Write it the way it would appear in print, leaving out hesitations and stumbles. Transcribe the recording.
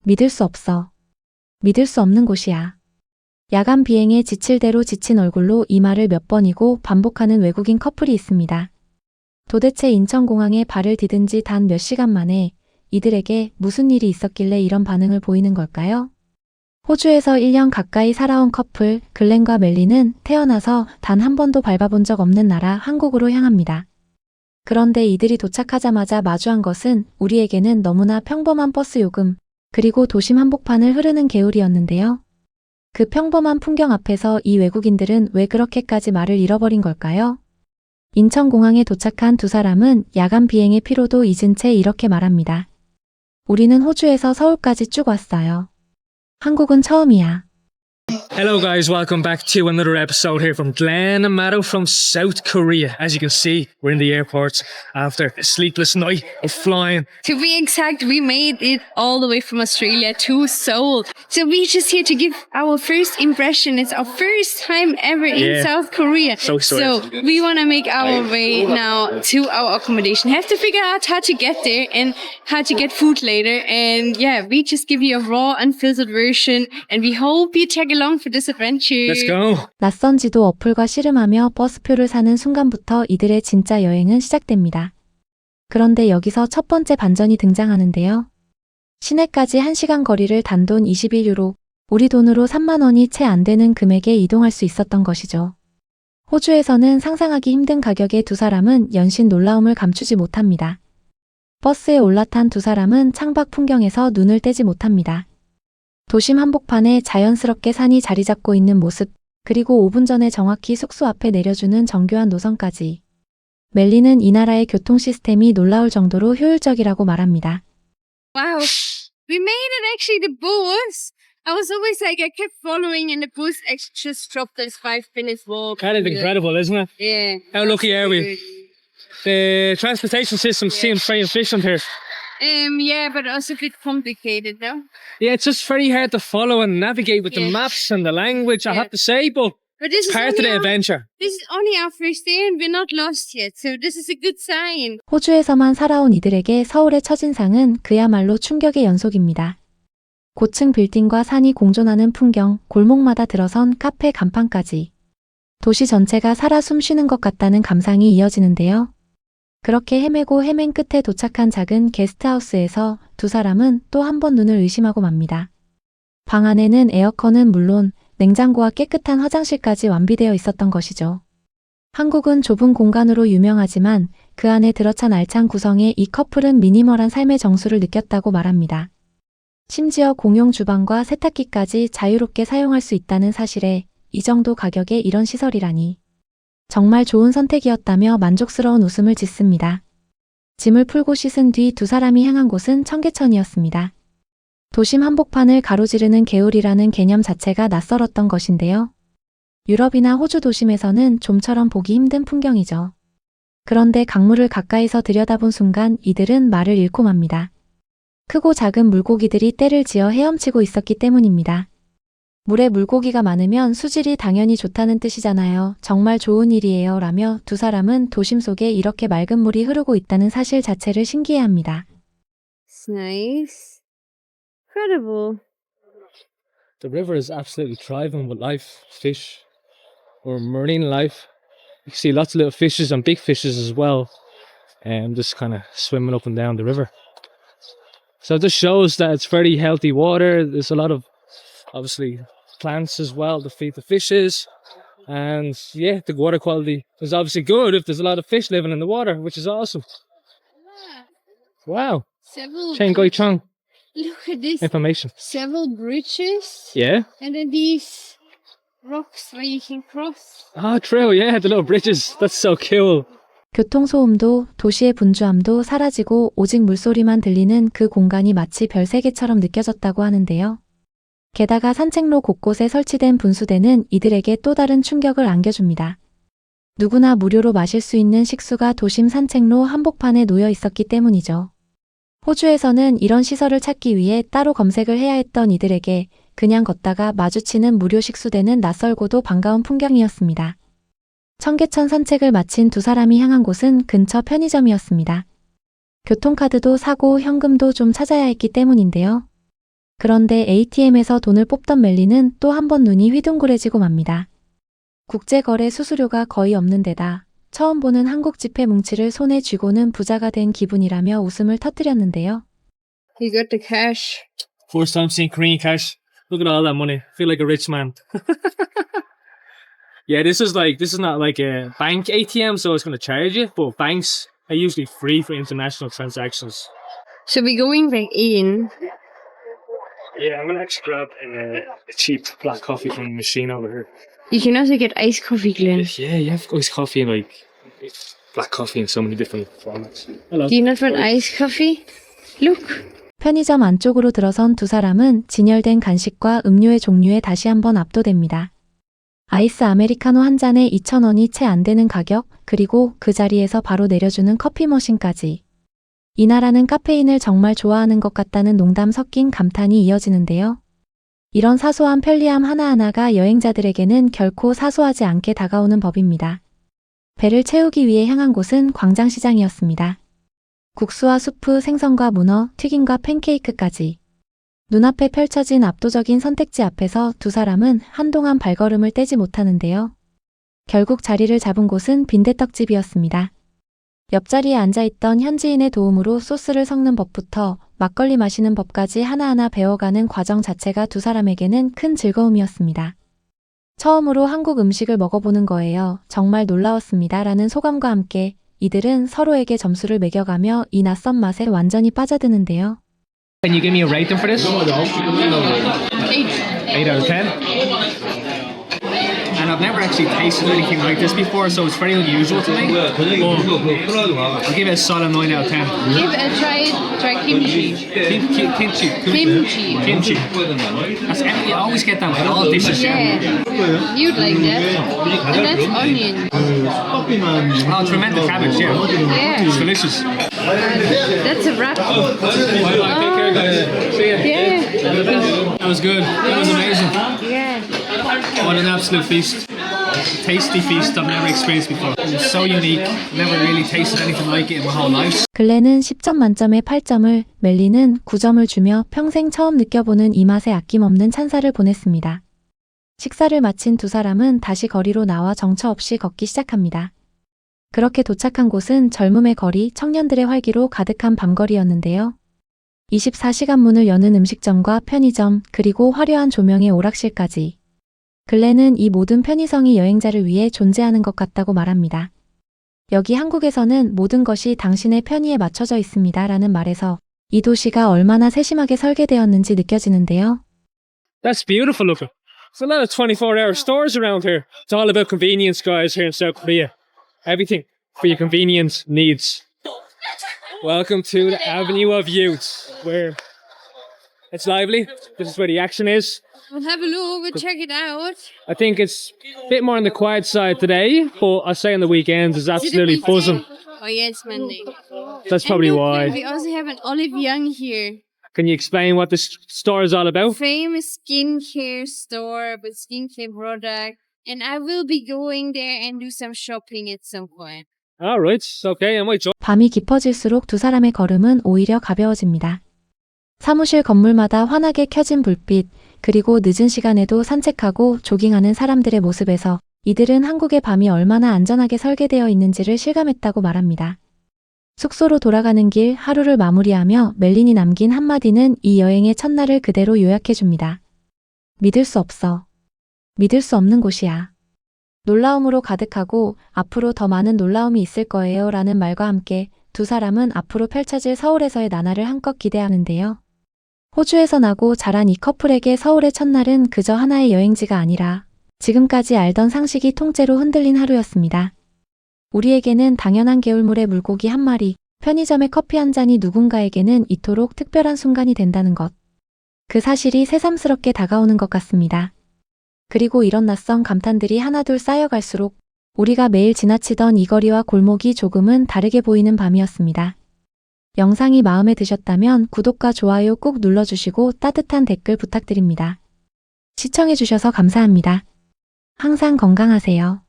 믿을 수 없어. 믿을 수 없는 곳이야. 야간 비행에 지칠 대로 지친 얼굴로 이 말을 몇 번이고 반복하는 외국인 커플이 있습니다. 도대체 인천공항에 발을 디딘 지 단 몇 시간 만에 이들에게 무슨 일이 있었길래 이런 반응을 보이는 걸까요? 호주에서 1년 가까이 살아온 커플 글렌과 멜리는 태어나서 단 한 번도 밟아본 적 없는 나라 한국으로 향합니다. 그런데 이들이 도착하자마자 마주한 것은 우리에게는 너무나 평범한 버스 요금, 그리고 도심 한복판을 흐르는 개울이었는데요. 그 평범한 풍경 앞에서 이 외국인들은 왜 그렇게까지 말을 잃어버린 걸까요? 인천공항에 도착한 두 사람은 야간 비행의 피로도 잊은 채 이렇게 말합니다. 우리는 호주에서 서울까지 쭉 왔어요. 한국은 처음이야. Hello guys, welcome back to another episode here from Glen and Mato from South Korea. As you can see, we're in the airport after a sleepless night of flying. To be exact, we made it all the way from Australia to Seoul. So we're just here to give our first impression. It's our first time ever in South Korea. So we want to make our way now to our accommodation. Have to figure out how to get there and how to get food later. And yeah, we just give you a raw, unfiltered version. And we hope you tag along for this adventure. Let's go. 낯선 지도 어플과 씨름하며 버스표를 사는 순간부터 이들의 진짜 여행은 시작됩니다. 그런데 여기서 첫 번째 반전이 등장하는데요. 시내까지 1시간 거리를 단돈 21유로, 우리 돈으로 3만 원이 채 안 되는 금액에 이동할 수 있었던 것이죠. 호주에서는 상상하기 힘든 가격에 두 사람은 연신 놀라움을 감추지 못합니다. 버스에 올라탄 두 사람은 창밖 풍경에서 눈을 떼지 못합니다. 도심 한복판에 자연스럽게 산이 자리 잡고 있는 모습, 그리고 5분 전에 정확히 숙소 앞에 내려주는 정교한 노선까지. 멜리는 이 나라의 교통 시스템이 놀라울 정도로 효율적이라고 말합니다. Wow, we made it actually, the bus. I was always like, I kept following and the bus actually just dropped this 5 minutes walk. Kind of incredible, isn't it? Yeah. How lucky are we? The transportation system seems very efficient here. Yeah, but also a bit complicated, no? Yeah, it's just very hard to follow and navigate with the maps and the language, I have to say, but this is part of the adventure. This is only our first day and we're not lost yet, so this is a good sign. 호주에서만 살아온 이들에게 서울의 첫인상은 그야말로 충격의 연속입니다. 고층 빌딩과 산이 공존하는 풍경, 골목마다 들어선 카페 간판까지. 도시 전체가 살아 숨쉬는 것 같다는 감상이 이어지는데요. 그렇게 헤매고 헤맨 끝에 도착한 작은 게스트하우스에서 두 사람은 또 한 번 눈을 의심하고 맙니다. 방 안에는 에어컨은 물론 냉장고와 깨끗한 화장실까지 완비되어 있었던 것이죠. 한국은 좁은 공간으로 유명하지만 그 안에 들어찬 알찬 구성에 이 커플은 미니멀한 삶의 정수를 느꼈다고 말합니다. 심지어 공용 주방과 세탁기까지 자유롭게 사용할 수 있다는 사실에 이 정도 가격에 이런 시설이라니. 정말 좋은 선택이었다며 만족스러운 웃음을 짓습니다. 짐을 풀고 씻은 뒤 두 사람이 향한 곳은 청계천이었습니다. 도심 한복판을 가로지르는 개울이라는 개념 자체가 낯설었던 것인데요. 유럽이나 호주 도심에서는 좀처럼 보기 힘든 풍경이죠. 그런데 강물을 가까이서 들여다본 순간 이들은 말을 잃고 맙니다. 크고 작은 물고기들이 떼를 지어 헤엄치고 있었기 때문입니다. 물에 물고기가 많으면 수질이 당연히 좋다는 뜻이잖아요. 정말 좋은 일이에요. 라며 두 사람은 도심 속에 이렇게 맑은 물이 흐르고 있다는 사실 자체를 신기해합니다. It's nice. Incredible. The river is absolutely thriving with life, fish, or marine life. You can see lots of little fishes and big fishes as well, just kind of swimming up and down the river. So it just shows that it's very healthy water. There's a lot of, obviously, plants as well to feed the fishes. And yeah, the water quality is obviously good if there's a lot of fish living in the water, which is awesome. Wow. Several. Chiang Kai Chong Look at this. information. Several bridges. Yeah. And then these rocks where you can cross. Oh, true. Yeah, the little bridges. That's so cool. 교통소음도 도시의 분주함도 사라지고 오직 물소리만 들리는 그 공간이 마치 별세계처럼 느껴졌다고 하는데요. 게다가 산책로 곳곳에 설치된 분수대는 이들에게 또 다른 충격을 안겨줍니다. 누구나 무료로 마실 수 있는 식수가 도심 산책로 한복판에 놓여 있었기 때문이죠. 호주에서는 이런 시설을 찾기 위해 따로 검색을 해야 했던 이들에게 그냥 걷다가 마주치는 무료 식수대는 낯설고도 반가운 풍경이었습니다. 청계천 산책을 마친 두 사람이 향한 곳은 근처 편의점이었습니다. 교통카드도 사고 현금도 좀 찾아야 했기 때문인데요. 그런데 ATM에서 돈을 뽑던 멜리는 또 한 번 눈이 휘둥그레지고 맙니다. 국제거래 수수료가 거의 없는 데다 처음 보는 한국 지폐 뭉치를 손에 쥐고는 부자가 된 기분이라며 웃음을 터뜨렸는데요. You got the cash. First time seeing Korean cash. Look at all that money. Feel like a rich man. Yeah, this is not like a bank ATM, so it's going to charge you. But banks are usually free for international transactions. So we're going back in. Yeah, I'm going to actually grab a cheap black coffee from the machine over here. You can also get iced coffee, Glenn. Yeah, you have iced coffee and black coffee in so many different formats. Hello. Do you not want iced coffee? Look. 편의점 안쪽으로 들어선 두 사람은 진열된 간식과 음료의 종류에 다시 한번 압도됩니다. 아이스 아메리카노 한 잔에 2,000원이 채 안 되는 가격, 그리고 그 자리에서 바로 내려주는 커피 머신까지. 이 나라는 카페인을 정말 좋아하는 것 같다는 농담 섞인 감탄이 이어지는데요. 이런 사소한 편리함 하나하나가 여행자들에게는 결코 사소하지 않게 다가오는 법입니다. 배를 채우기 위해 향한 곳은 광장시장이었습니다. 국수와 수프, 생선과 문어, 튀김과 팬케이크까지. 눈앞에 펼쳐진 압도적인 선택지 앞에서 두 사람은 한동안 발걸음을 떼지 못하는데요. 결국 자리를 잡은 곳은 빈대떡집이었습니다. 옆자리에 앉아있던 현지인의 도움으로 소스를 섞는 법부터 막걸리 마시는 법까지 하나하나 배워가는 과정 자체가 두 사람에게는 큰 즐거움이었습니다. 처음으로 한국 음식을 먹어보는 거예요. 정말 놀라웠습니다. 라는 소감과 함께 이들은 서로에게 점수를 매겨가며 이 낯선 맛에 완전히 빠져드는데요. Can you give me a rating for this? 8. 8 out of 10. And I've never actually tasted anything like this before, so it's very unusual to me. I'll give it a solid 9 out of 10. Give a try kimchi. Kimchi. Kimchi. That's, you always get that with all dishes. Yeah. You'd like that. And that's onion. Oh, tremendous cabbage, yeah. Yeah. It's delicious. That's a wrap. Bye-bye, take care, guys. See ya. Yeah. That was good. That was amazing. Yeah. What an absolute feast. Tasty feast I've never experienced before. It was so unique. Never really tasted anything like it in my whole life. 글렌은 10점 만점에 8점을, 멜리는 9점을 주며 평생 처음 느껴보는 이 맛에 아낌없는 찬사를 보냈습니다. 식사를 마친 두 사람은 다시 거리로 나와 정처 없이 걷기 시작합니다. 그렇게 도착한 곳은 젊음의 거리, 청년들의 활기로 가득한 밤거리였는데요. 24시간 문을 여는 음식점과 편의점, 그리고 화려한 조명의 오락실까지. 글렌은 이 모든 편의성이 여행자를 위해 존재하는 것 같다고 말합니다. 여기 한국에서는 모든 것이 당신의 편의에 맞춰져 있습니다. 라는 말에서 이 도시가 얼마나 세심하게 설계되었는지 느껴지는데요. That's beautiful looking. There's a lot of 24-hour stores around here. It's all about convenience, guys, here in South Korea. Everything for your convenience needs. Welcome to the Avenue of Youth, where it's lively. This is where the action is. We'll have a look. We'll check it out. I think it's a bit more on the quiet side today, but I say on the weekends it's absolutely Is it a buzzing. weekend? Oh yeah, it's Monday. That's And probably look, why. we also have an Olive Young here. Can you explain what this store is all about? Famous skincare store with skincare product. And I will be going there and do some shopping at some point. All right, okay, I might join. 밤이 깊어질수록 두 사람의 걸음은 오히려 가벼워집니다. 사무실 건물마다 환하게 켜진 불빛, 그리고 늦은 시간에도 산책하고 조깅하는 사람들의 모습에서 이들은 한국의 밤이 얼마나 안전하게 설계되어 있는지를 실감했다고 말합니다. 숙소로 돌아가는 길 하루를 마무리하며 멜린이 남긴 한마디는 이 여행의 첫날을 그대로 요약해줍니다. 믿을 수 없어. 믿을 수 없는 곳이야. 놀라움으로 가득하고 앞으로 더 많은 놀라움이 있을 거예요. 라는 말과 함께 두 사람은 앞으로 펼쳐질 서울에서의 나날을 한껏 기대하는데요. 호주에서 나고 자란 이 커플에게 서울의 첫날은 그저 하나의 여행지가 아니라 지금까지 알던 상식이 통째로 흔들린 하루였습니다. 우리에게는 당연한 게울물에 물고기 한 마리, 편의점의 커피 한 잔이 누군가에게는 이토록 특별한 순간이 된다는 것. 그 사실이 새삼스럽게 다가오는 것 같습니다. 그리고 이런 낯선 감탄들이 하나둘 쌓여갈수록 우리가 매일 지나치던 이 거리와 골목이 조금은 다르게 보이는 밤이었습니다. 영상이 마음에 드셨다면 구독과 좋아요 꾹 눌러주시고 따뜻한 댓글 부탁드립니다. 시청해주셔서 감사합니다. 항상 건강하세요.